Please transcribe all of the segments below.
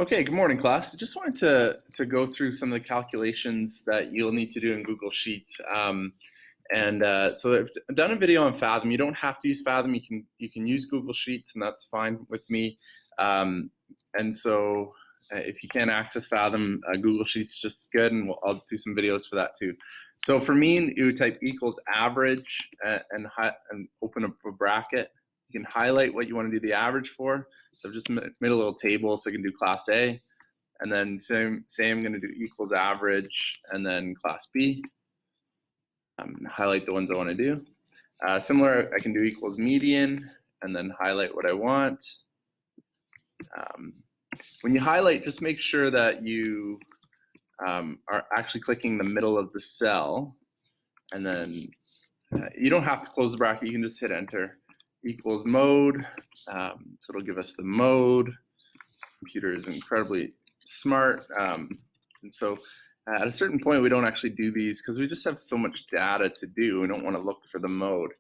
Okay, good morning, class. I just wanted to go through some of the calculations that you'll need to do in Google Sheets. So I've done a video on Fathom. You don't have to use Fathom. You can use Google Sheets, and that's fine with me. If you can't access Fathom, Google Sheets is just good, and I'll do some videos for that too. So for me, you would type equals average and open up a bracket. You can highlight what you want to do the average for. So I've just made a little table so I can do class A. And then same I'm going to do equals average and then class B. Highlight the ones I want to do. Similar, I can do equals median and then highlight what I want. When you highlight, just make sure that you are actually clicking the middle of the cell. And then you don't have to close the bracket. You can just hit enter. Equals mode. So it'll give us the mode. Computer is incredibly smart. At a certain point, we don't actually do these because we just have so much data to do. We don't want to look for the mode.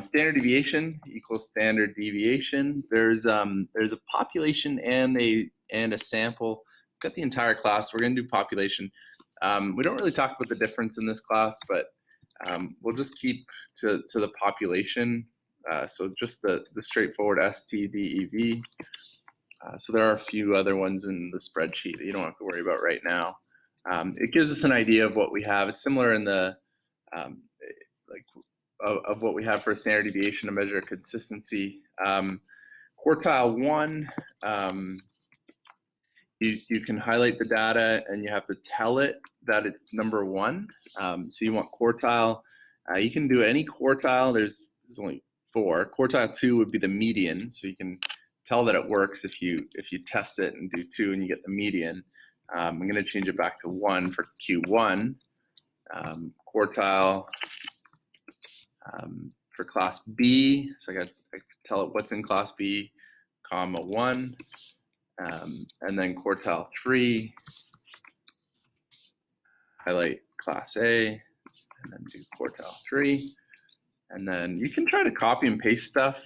Standard deviation equals standard deviation. There's a population and a sample. We've got the entire class. We're going to do population. We don't really talk about the difference in this class, but we'll just keep to the population. So just the straightforward STDEV. So there are a few other ones in the spreadsheet that you don't have to worry about right now. It gives us an idea of what we have. It's similar in the of what we have for a standard deviation to measure consistency. Quartile 1, you can highlight the data and you have to tell it that it's number 1. So you want quartile. You can do any quartile. There's only 4. Quartile 2 would be the median, so you can tell that it works if you test it and do 2 and you get the median. I'm going to change it back to 1 for Q1. Quartile for class B, so I tell it what's in class B, comma 1, and then quartile 3, highlight class A, and then do quartile 3. And then you can try to copy and paste stuff,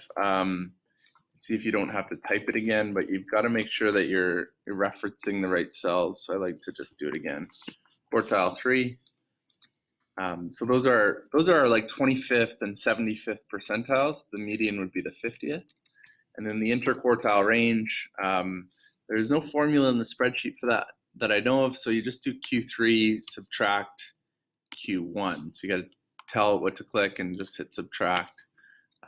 see if you don't have to type it again, but you've got to make sure that you're referencing the right cells. So I like to just do it again. Quartile 3. So those are like 25th and 75th percentiles. The median would be the 50th. And then the interquartile range, there's no formula in the spreadsheet for that I know of. So you just do Q3 subtract Q1. So you got to tell it what to click and just hit subtract.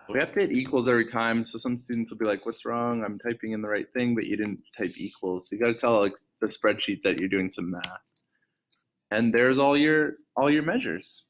We have to hit equals every time, so some students will be like, what's wrong? I'm typing in the right thing, but you didn't type equals. So you got to tell the spreadsheet that you're doing some math. And there's all your measures.